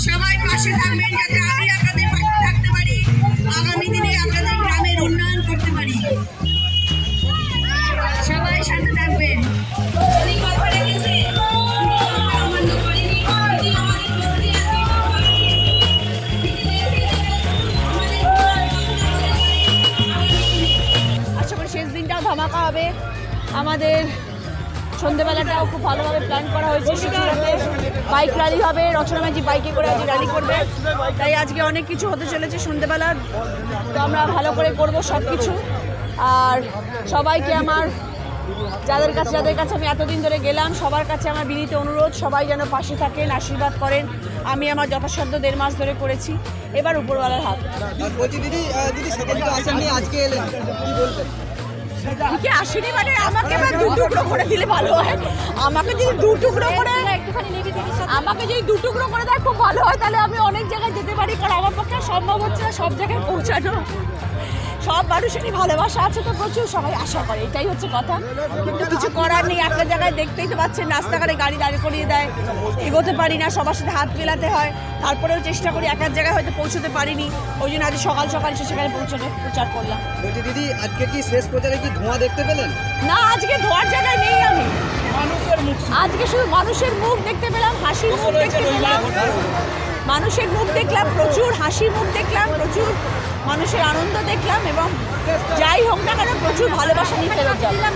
সবাই পাশে থাকবেন যাতে আমি আপনাদের পাশে থাকতে পারি, আগামী দিনে আপনাদের গ্রামের উন্নয়ন করতে পারি। সবাই সাথে থাকবেন। আশা করি শেষ দিনটাও ধামাকা হবে। আমাদের সন্ধ্যেবেলাটাও খুব ভালোভাবে প্ল্যান করা হয়েছে। শিশুরাতে বাইক র্যালি হবে, রচনা ম্যাজিক বাইকে করে আজকে র্যালি করবে, তাই আজকে অনেক কিছু হতে চলেছে সন্ধ্যেবেলা। তো আমরা ভালো করে করব সব কিছু। আর সবাইকে আমার যাদের কাছে আমি এতদিন ধরে গেলাম, সবার কাছে আমার বিনীত অনুরোধ, সবাই যেন পাশে থাকেন, আশীর্বাদ করেন। আমি আমার যথাসাধ্য 1.5 মাস ধরে করেছি, এবার উপরওয়ালার হাত। আসেনি মানে আমাকে এবার 2 টুকরো করে দিলে ভালো হয়। আমাকে যদি 2 টুকরো করে দেয় খুব ভালো হয়, তাহলে আমি অনেক জায়গায় যেতে পারি। কারণ আমার পক্ষে সম্ভব হচ্ছে না সব জায়গায় পৌঁছানো। সব মানুষেরই ভালোবাসা আছে, তো প্রচুর সবাই আশা করে, এটাই হচ্ছে কথা। কিন্তু কিছু করার নেই। একটা জায়গায় দেখতেই তো পাচ্ছেন, রাস্তাঘাটে গাড়ি দাঁড় করিয়ে দেয়, এগোতে পারি না, সবার সাথে হাত মেলাতে হয়। তারপরেও চেষ্টা করি, এক জায়গায় হয়তো পৌঁছতে পারিনি, ওই জন্য আজ সকাল সেখানে পৌঁছানো প্রচার করলাম। বলছি দিদি, আজকে কি শেষ প্রচারে কি ধোঁয়া দেখতে পেলেন? না, আজকে ধোয়ার জায়গায় নেই আমি। আজকে শুধু মানুষের মুখ দেখতে পেলাম, হাসির মুখ দেখতে পেলাম, মানুষের মুখ দেখলাম, প্রচুর হাসির মুখ দেখলাম, প্রচুর মানুষের আনন্দ দেখলাম, এবং যাই হোক না কেন প্রচুর ভালোবাসা নিয়ে ফেরত যাচ্ছিলাম।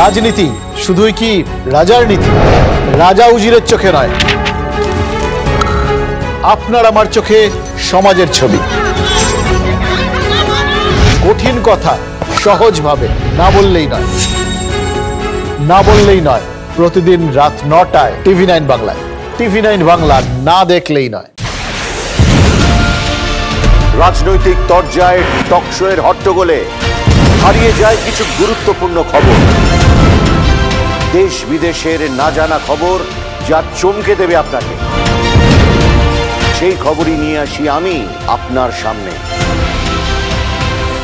রাজনীতি শুধুই কি রাজার নীতি? রাজা উজিরের চোখে নয়, আপনার আমার চোখে সমাজের ছবি। কঠিন কথা সহজভাবে না বললেই নয়। প্রতিদিন রাত 9টায় TV9 বাংলায়। TV9 বাংলা না দেখলেই নয়। রাজনৈতিক তরজায় টকশোয়ের হট্টগোলে হারিয়ে যায় কিছু গুরুত্বপূর্ণ খবর, দেশ বিদেশের না জানা খবর যা চমকে দেবে আপনাকে। সেই খবরই নিয়ে আসি আমি আপনার সামনে।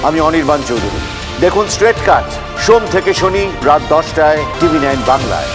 আমি অনির্বাণ চৌধুরী। দেখুন স্ট্রেট কাট, সোম থেকে শনি রাত 10টায় TV9 বাংলায়।